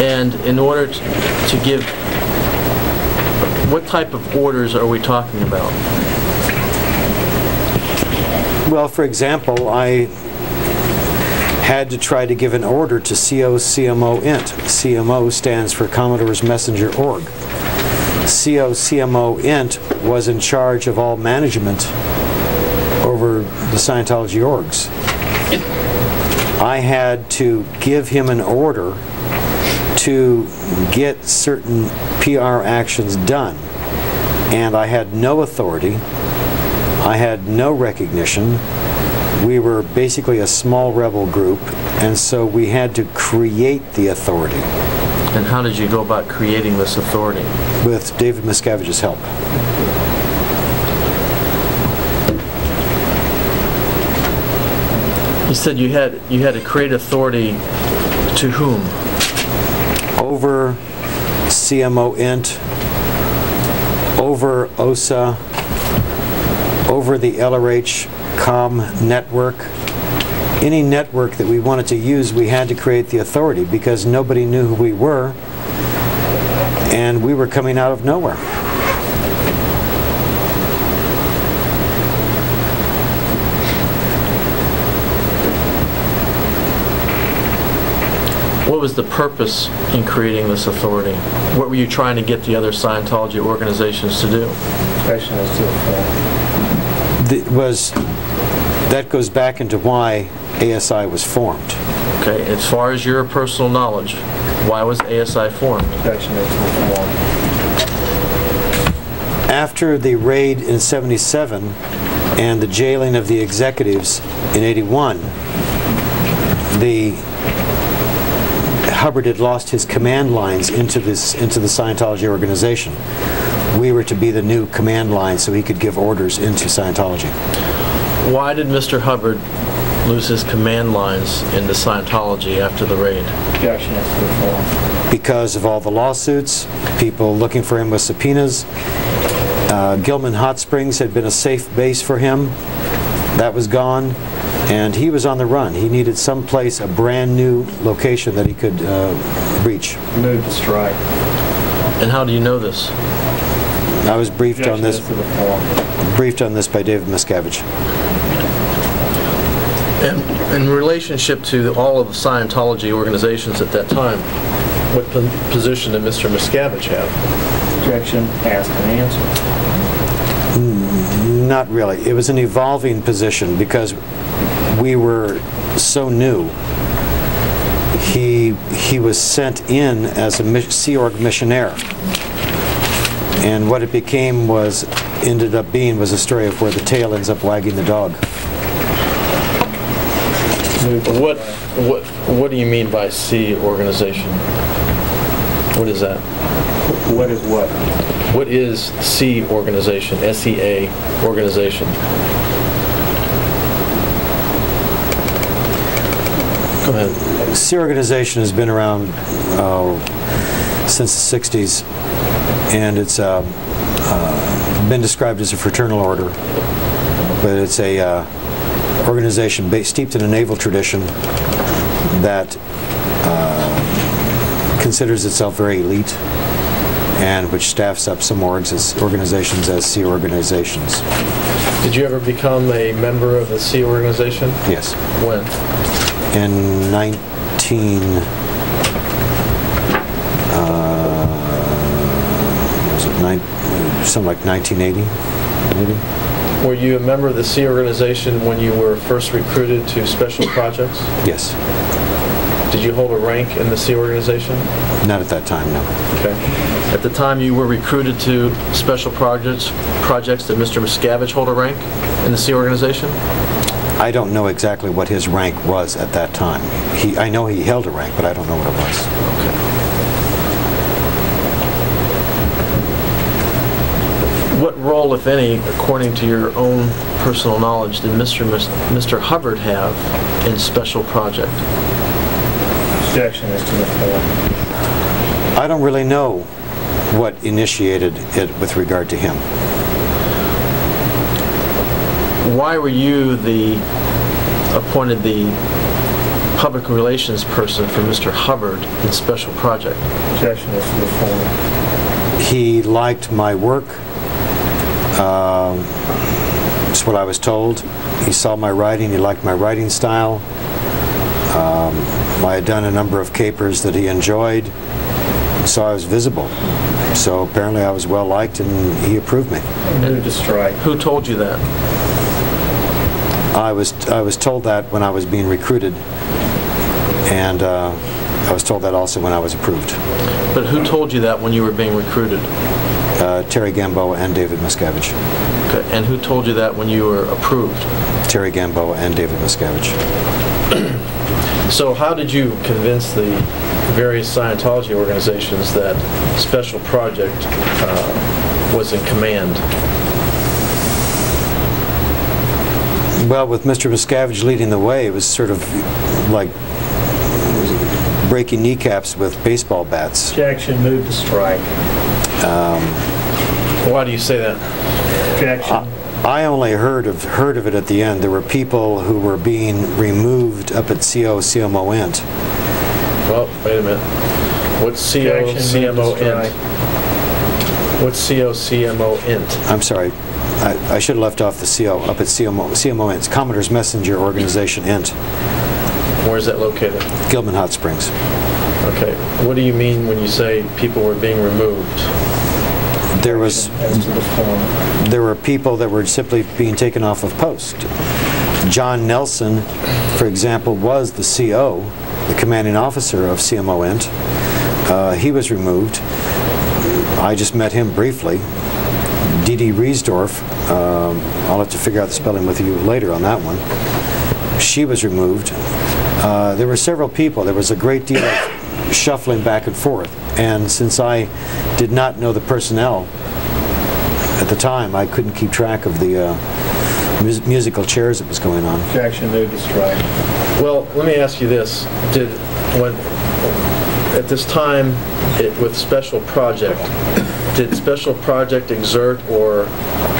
And in order to give, what type of orders are we talking about? Well, for example, I had to try to give an order to COCMO Int. CMO stands for Commodore's Messenger Org. COCMO Int was in charge of all management over the Scientology orgs. I had to give him an order to get certain PR actions done, and I had no authority. I had no recognition. We were basically a small rebel group, and so we had to create the authority. And how did you go about creating this authority? With David Miscavige's help. You said you had to create authority to whom? Over CMO Int, over OSA, over the LRH Com network. Any network that we wanted to use, we had to create the authority because nobody knew who we were, and we were coming out of nowhere. What was the purpose in creating this authority? What were you trying to get the other Scientology organizations to do? That goes back into why ASI was formed. Okay, as far as your personal knowledge, why was ASI formed? After the raid in '77 and the jailing of the executives in '81, Hubbard had lost his command lines into the Scientology organization. We were to be the new command line so he could give orders into Scientology. Why did Mr. Hubbard lose his command lines into Scientology after the raid? Because of all the lawsuits, people looking for him with subpoenas. Gilman Hot Springs had been a safe base for him. That was gone, and he was on the run. He needed someplace, a brand new location that he could reach. Move to strike. And how do you know this? I was briefed on this by David Miscavige. And in relationship to all of the Scientology organizations at that time, what position did Mr. Miscavige have? Objection, asked and answered. Not really. It was an evolving position because we were so new. He was sent in as a Sea Org missionaire. And what it ended up being was a story of where the tail ends up wagging the dog. What do you mean by Sea organization? What is that? What is what? What is Sea organization? SEA organization. Go ahead. Sea organization has been around since the '60s, and it's been described as a fraternal order, but it's a organization steeped in a naval tradition that considers itself very elite, and which staffs up some organizations as Sea organizations. Did you ever become a member of the Sea organization? Yes. When? In something like 1980, maybe. Were you a member of the Sea organization when you were first recruited to special projects? Yes. Did you hold a rank in the Sea organization? Not at that time, no. Okay. At the time you were recruited to special projects, did Mr. Miscavige hold a rank in the Sea organization? I don't know exactly what his rank was at that time. I know he held a rank, but I don't know what it was. Okay. What role, if any, according to your own personal knowledge, did Mr. Hubbard have in Special Project? Objection is to the floor. I don't really know what initiated it with regard to him. Why were you appointed the public relations person for Mr. Hubbard in Special Project? Objection as to the form. He liked my work. That's what I was told. He saw my writing. He liked my writing style. I had done a number of capers that he enjoyed, so I was visible. So apparently I was well liked, and he approved me. Move to strike. Who told you that? I was told that when I was being recruited, and I was told that also when I was approved. But who told you that when you were being recruited? Terry Gamboa and David Miscavige. Okay. And who told you that when you were approved? Terry Gamboa and David Miscavige. So how did you convince the various Scientology organizations that Special Project was in command? Well, with Mr. Miscavige leading the way, it was sort of like breaking kneecaps with baseball bats. Objection. Move to strike. Why do you say that? Objection. I only heard of it at the end. There were people who were being removed up at CMO Int. Well, wait a minute. What's CMO Int? What's CMO Int? I'm sorry. I should have left off the CO up at CMO Int. It's Commodore's Messenger Organization Int. Where's that located? Gilman Hot Springs. Okay. What do you mean when you say people were being removed? There were people that were simply being taken off of post. John Nelson, for example, was the CO, the commanding officer of CMO Int. He was removed. I just met him briefly. Dee Riesdorf, I'll have to figure out the spelling with you later on that one. She was removed. There were several people. There was a great deal of shuffling back and forth. And since I did not know the personnel at the time, I couldn't keep track of the musical chairs that was going on. Objection. Move to strike. Well, let me ask you this. At this time with Special Project, did Special Project exert or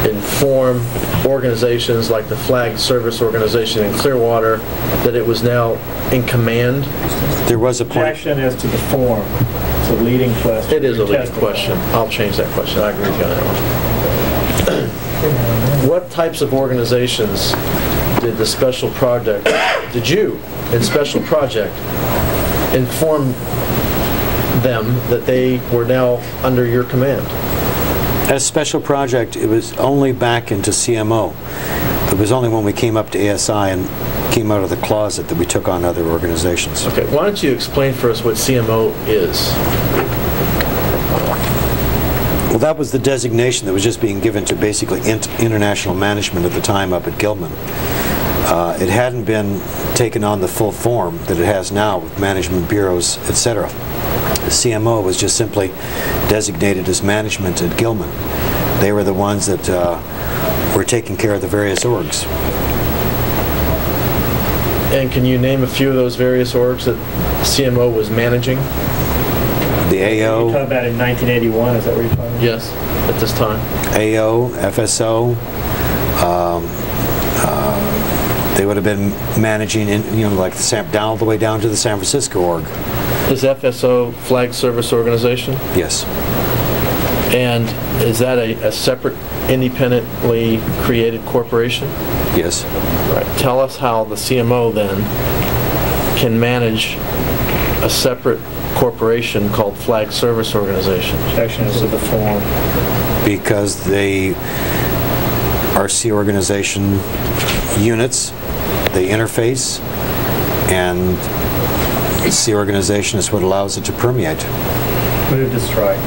inform organizations like the Flag Service Organization in Clearwater that it was now in command? There was a point. Objection as to the form. It's a leading question. It is a leading question. I'll change that question. I agree with you on that one. What types of organizations did the Special Project, did you in Special Project inform them that they were now under your command? As Special Project, it was only back into CMO. It was only when we came up to ASI and came out of the closet that we took on other organizations. Okay, why don't you explain for us what CMO is? Well, that was the designation that was just being given to basically international management at the time up at Gilman. It hadn't been taken on the full form that it has now with management bureaus, etc. The CMO was just simply designated as management at Gilman. They were the ones that were taking care of the various orgs. And can you name a few of those various orgs that CMO was managing? The AO. You're talking about in 1981, is that what you're talking about? Yes, at this time. AO, FSO. They would have been managing, like all the way down to the San Francisco org. Is FSO Flag Service Organization? Yes. And is that a separate, independently created corporation? Yes. Right. Tell us how the CMO then can manage a separate corporation called Flag Service Organization. Objection is to the form. Because they are C organization units, they interface, and C organization is what allows it to permeate. Move to strike.